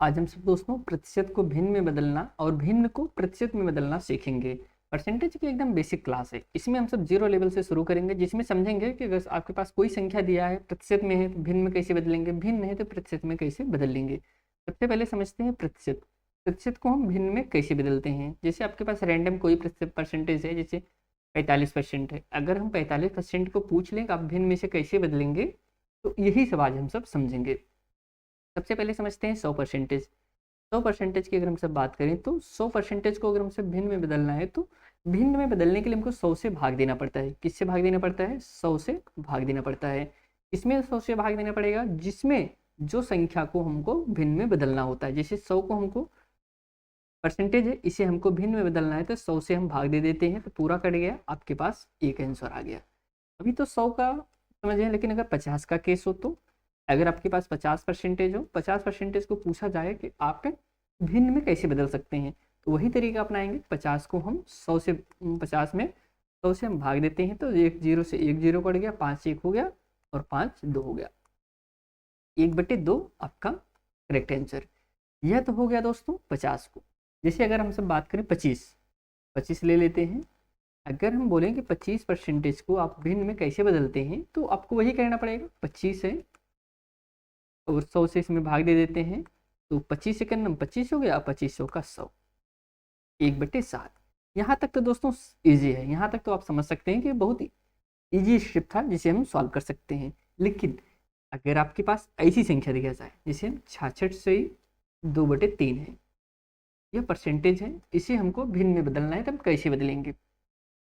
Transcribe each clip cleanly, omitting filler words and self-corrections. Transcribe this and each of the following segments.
आज हम सब दोस्तों प्रतिशत को भिन्न में बदलना और भिन्न को प्रतिशत में बदलना सीखेंगे। परसेंटेज की एकदम बेसिक क्लास है। इसमें हम सब जीरो लेवल से शुरू करेंगे, जिसमें समझेंगे कि अगर आपके पास कोई संख्या दिया है, प्रतिशत में है तो भिन्न में कैसे बदलेंगे, भिन्न है तो प्रतिशत में कैसे बदल लेंगे। सबसे पहले समझते हैं प्रतिशत। प्रतिशत को हम भिन्न में कैसे बदलते हैं। जैसे आपके पास रैंडम कोई परसेंटेज है, जैसे 45% है। अगर हम 45% को पूछ लें कि आप भिन्न में से कैसे बदलेंगे, तो यही सब आज हम सब समझेंगे। सबसे पहले समझते हैं 100%। 100% की अगर हम सब बात करें तो 100% को अगर हमसे भिन्न में बदलना है तो भिन्न में बदलने के लिए हमको 100 से भाग देना पड़ता है। किससे भाग देना पड़ता है? 100 से भाग देना पड़ता है। इसमें 100 से भाग देना पड़ेगा जिसमें जो संख्या को हमको भिन्न में बदलना होता है। जैसे 100 को हमको परसेंटेज है, इसे हमको भिन्न में बदलना है तो 100 से हम भाग दे देते हैं, तो पूरा कट गया, आपके पास एक आंसर आ गया। अभी तो 100 का समझे, लेकिन अगर 50 का केस हो तो अगर आपके पास 50% हो, 50% को पूछा जाए कि आप भिन्न में कैसे बदल सकते हैं, तो वही तरीका अपनाएंगे। 50 को हम 100 से 50 में 100 से हम भाग देते हैं, तो एक जीरो से एक जीरो कट गया, 5 1 हो गया और 5 2 हो गया। 1/2 आपका करेक्ट आंसर। यह तो हो गया दोस्तों 50 को। जैसे अगर हम सब बात करें 25 ले लेते हैं। अगर हम बोलें कि 25% को आप भिन्न में कैसे बदलते हैं, तो आपको वही करना पड़ेगा। 25 है और 100 से इसमें भाग दे देते हैं, तो 25 सेकंड में 25 हो गया, 2500 का 100, 1/7। यहाँ तक तो दोस्तों इजी है। यहाँ तक तो आप समझ सकते हैं कि बहुत इजी स्टेप था जिसे हम सॉल्व कर सकते हैं। लेकिन अगर आपके पास ऐसी संख्या दिया जाए, जैसे 66 से 2/3 है, यह परसेंटेज है, इसे हमको भिन्न में बदलना है, तो हम कैसे बदलेंगे।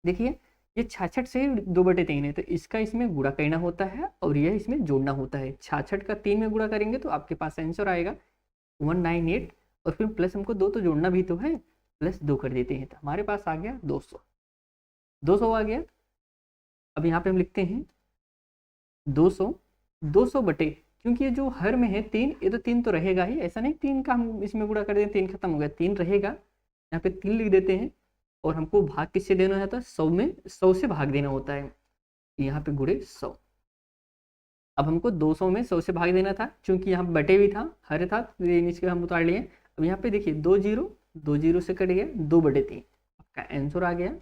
देखिए, ये 66 से 2/3 है, तो इसका इसमें गुणा करना होता है और यह इसमें जोड़ना होता है। 66 का 3 में गुणा करेंगे तो आपके पास आंसर आएगा 198, और फिर प्लस हमको 2 तो जोड़ना भी तो है, प्लस 2 कर देते हैं, तो हमारे पास आ गया 200। 200 आ गया। अब यहाँ पे हम लिखते हैं 200, 200 बटे, क्योंकि ये जो हर में है 3, ये तो 3 तो रहेगा ही, ऐसा नहीं 3 का हम इसमें गुणा कर दें 3 खत्म हो गया, 3 रहेगा। यहाँ पे 3 लिख देते हैं और हमको भाग किससे देना होता है? 100 में 100 से भाग देना होता है। यहाँ पे गुणे 100। अब हमको 200 में 100 से भाग देना था, क्योंकि यहाँ बटे भी था, हर था, तो ये नीचे हम उतार लिए। अब यहाँ पे देखिए 2 जीरो से कट गया, 2/3 आपका आंसर आ गया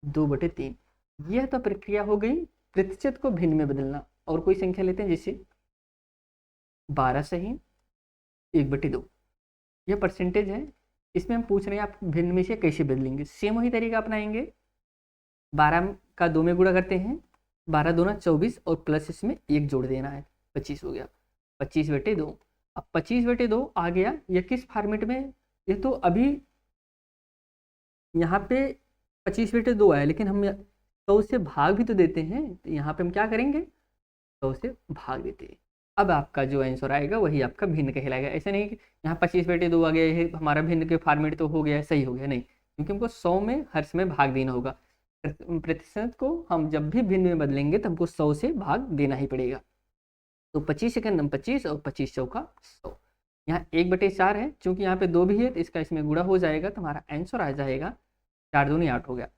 2/3। यह तो प्रक्रिया हो गई प्रतिशत को भिन्न में बदलना। और कोई संख्या लेते हैं, जैसे 12 सही 1/2, यह परसेंटेज है। इसमें हम पूछ रहे हैं आप भिन्न में से कैसे बदलेंगे। सेम वही तरीका अपनाएंगे। 12 का 2 में गुणा करते हैं, 12 दूना 24 और प्लस इसमें 1 जोड़ देना है, 25 हो गया, 25/2। अब 25/2 आ गया, यह किस फॉर्मेट में? ये तो अभी यहाँ पे 25/2 आया, लेकिन हम 100 से भाग भी तो देते हैं, तो यहाँ पे हम क्या करेंगे? 100 से भाग देते हैं। अब आपका जो आंसर आएगा वही आपका भिन्न कहलाएगा। ऐसा नहीं कि यहाँ 25/2 आ गया है, हमारा भिन्न के फॉर्मेट तो हो गया, सही हो गया, नहीं, क्योंकि हमको 100 में हर समय भाग देना होगा। प्रतिशत को हम जब भी भिन्न में बदलेंगे तो हमको 100 से भाग देना ही पड़ेगा। तो 25 सेकंड हम 25 और 25 चौका 100। यहाँ 1/4 है, क्योंकि यहाँ पे 2 भी है तो इसका इसमें गुणा हो जाएगा, तो हमारा आंसर आ जाएगा 4 दूनी 8 हो गया,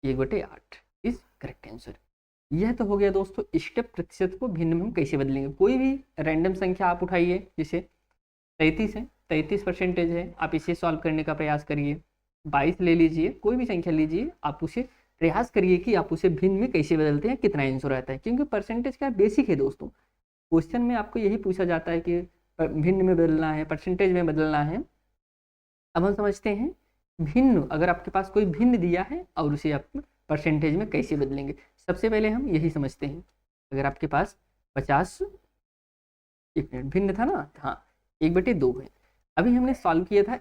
1/8 इज करेक्ट आंसर। यह तो हो गया दोस्तों स्टेप प्रतिशत को भिन्न में हम कैसे बदलेंगे। कोई भी रैंडम संख्या आप उठाइए, जैसे 33 है, 33% है, आप इसे सॉल्व करने का प्रयास करिए। 22 ले लीजिए, कोई भी संख्या लीजिए, आप उसे प्रयास करिए कि आप उसे भिन्न में कैसे बदलते हैं, कितना आंसर आता है। क्योंकि परसेंटेज का बेसिक है दोस्तों। क्वेश्चन में आपको यही पूछा जाता है कि भिन्न में बदलना है, परसेंटेज में बदलना है। अब हम समझते हैं भिन्न, अगर आपके पास कोई भिन्न दिया है और उसे आप परसेंटेज में कैसे बदलेंगे। सबसे पहले हम यही समझते हैं। अगर आपके पास 50, एक मिनट, भिन्न था ना, हाँ, 1/2 है। अभी हमने सॉल्व किया था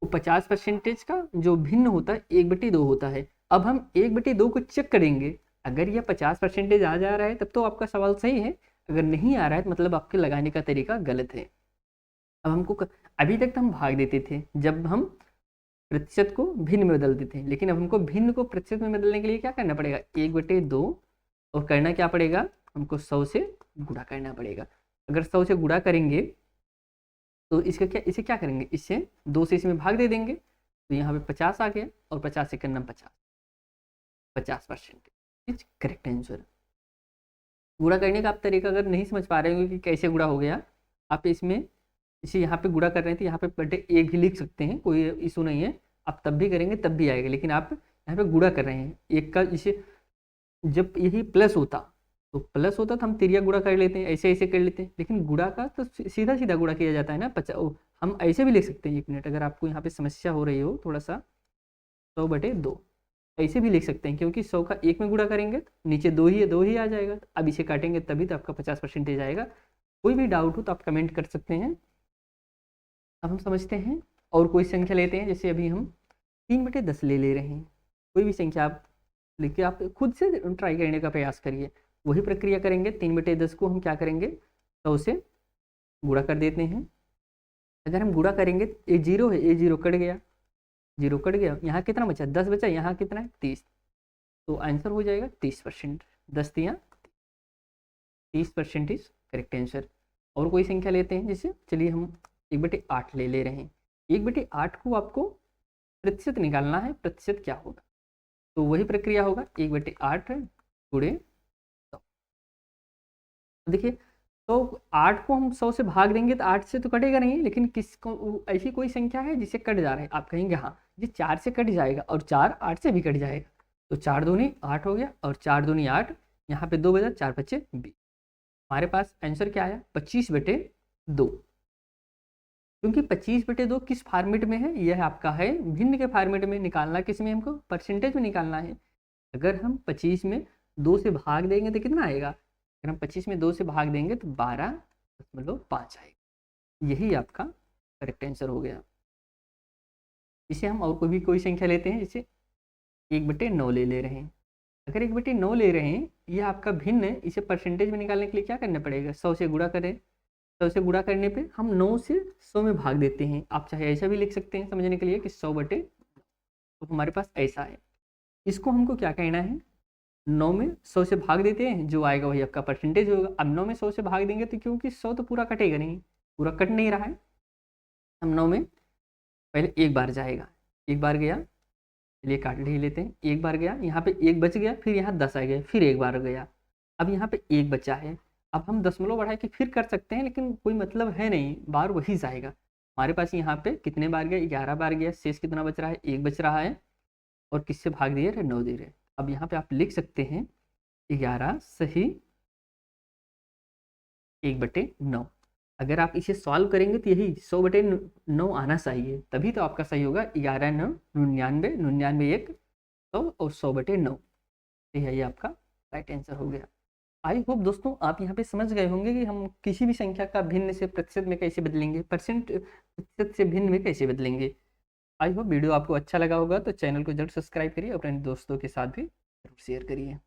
50% का जो भिन्न होता है 1/2 होता है। अब हम 1/2 को चेक करेंगे। अगर यह 50% आ जा रहा है तब तो आपका सवाल सही है, अगर नहीं आ रहा है तो मतलब आपके लगाने का तरीका गलत है। अब हमको अभी तक तो हम भाग देते थे जब हम प्रतिशत को भिन्न में बदलते थे, लेकिन अब हमको भिन्न को प्रतिशत में बदलने के लिए क्या करना पड़ेगा? 1/2, और करना क्या पड़ेगा? हमको 100 से गुणा करना पड़ेगा। अगर 100 से गुणा करेंगे तो इसका क्या, इसे क्या करेंगे? इससे 2 से इसमें भाग दे देंगे, तो यहाँ पे 50 आ गया, और 50 सेकंड में 50% इज करेक्ट आंसर। गुणा करने का आप तरीका अगर नहीं समझ पा रहे हो कि कैसे गुणा हो गया, आप इसमें इसे यहाँ पे गुणा कर रहे थे, यहाँ पे बटे एक भी लिख सकते हैं, कोई इशू नहीं है, आप तब भी करेंगे तब भी आएगा, लेकिन आप यहाँ पे गुणा कर रहे हैं एक का। इसे जब यही प्लस होता तो हम तिरिया गुणा कर लेते हैं, ऐसे ऐसे कर लेते हैं, लेकिन गुणा का तो सीधा सीधा गुणा किया जाता है ना। हम ऐसे भी लिख सकते हैं, 1 मिनट, अगर आपको यहाँ पे समस्या हो रही हो थोड़ा सा, 100/2 ऐसे भी लिख सकते हैं, क्योंकि 100 का 1 में गुणा करेंगे तो नीचे 2 ही है, 2 ही आ जाएगा। अब इसे काटेंगे तभी तो आपका 50% आएगा। कोई भी डाउट हो तो आप कमेंट कर सकते हैं। अब हम समझते हैं और कोई संख्या लेते हैं, जैसे अभी हम 3/10 ले रहे हैं। कोई भी संख्या आप लिखिए, आप खुद से ट्राई करने का प्रयास करिए, वही प्रक्रिया करेंगे। 3/10 को हम क्या करेंगे, 100 से गुणा कर देते हैं। अगर हम गुणा करेंगे, ये 0 है, ये 0 कट गया, 0 कट गया, यहाँ कितना बचा, 10 बचा, यहाँ कितना है 30, तो आंसर हो जाएगा 30%। 10 दिया 30% इज करेक्ट आंसर। और कोई संख्या लेते हैं, जैसे चलिए हम 1/8 ले रहे हैं। 1/8 को आपको प्रतिशत निकालना है, प्रतिशत क्या होगा, तो वही प्रक्रिया होगा, 1/8 गुणे 100। देखिए, तो 8 को हम 100 से भाग देंगे तो 8 से तो कटेगा नहीं, लेकिन किसको ऐसी कोई संख्या है जिसे कट जा रहा है, आप कहेंगे हाँ ये 4 से कट जाएगा, और 4 8 से भी कट जाएगा, तो 4 दूनी 8 हो गया, और 4 दूनी 8, यहाँ पे 2 बचा, 4 बचे 20। हमारे पास आंसर क्या आया, 25/2। क्योंकि 25/2 किस फॉर्मेट में है, यह आपका है भिन्न के फॉर्मेट में। निकालना किस में, हमको परसेंटेज में निकालना है। अगर हम 25 में 2 से भाग देंगे तो कितना आएगा, अगर हम 25 में 2 से भाग देंगे तो 12.5 आएगा। यही आपका करेक्ट आंसर हो गया। इसे हम और कोई संख्या लेते हैं, जैसे 1/9 ले रहे हैं। अगर 1/9 ले रहे हैं, यह आपका भिन्न है, इसे परसेंटेज में निकालने के लिए क्या करना पड़ेगा, 100 से गुणा करें। 100 से गुणा करने पे हम 9 से 100 में भाग देते हैं। आप चाहे ऐसा भी लिख सकते हैं समझने के लिए कि 100/9, तो हमारे पास ऐसा है। इसको हमको क्या कहना है, 9 में 100 से भाग देते हैं, जो आएगा वही आपका परसेंटेज होगा। अब 9 में 100 से भाग देंगे तो क्योंकि 100 तो पूरा कटेगा नहीं, पूरा कट नहीं रहा है, हम 9 में पहले एक बार जाएगा, एक बार गया, चलिए काट ही लेते हैं, एक बार गया, यहाँ पे 1 बच गया, फिर यहाँ 10 आ गया, फिर एक बार गया, अब यहाँ पे 1 बचा है। अब हम दशमलव बढ़ा के फिर कर सकते हैं, लेकिन कोई मतलब है नहीं, बार वही जाएगा। हमारे पास यहाँ पे कितने बार गया, 11 बार गया, शेष कितना बच रहा है, 1 बच रहा है, और किससे भाग दिए रहे, 9 दे रहे। अब यहाँ पे आप लिख सकते हैं 11 सही 1/9। अगर आप इसे सॉल्व करेंगे तो यही 100/9 आना चाहिए, तभी तो आपका सही होगा। 11 9 99, 99 1 100 और 100/9, यही आपका राइट आंसर हो गया। आई होप दोस्तों आप यहाँ पे समझ गए होंगे कि हम किसी भी संख्या का भिन्न से प्रतिशत में कैसे बदलेंगे, प्रतिशत से भिन्न में कैसे बदलेंगे। आई होप वीडियो आपको अच्छा लगा होगा, तो चैनल को जरूर सब्सक्राइब करिए, अपने दोस्तों के साथ भी जरूर शेयर करिए।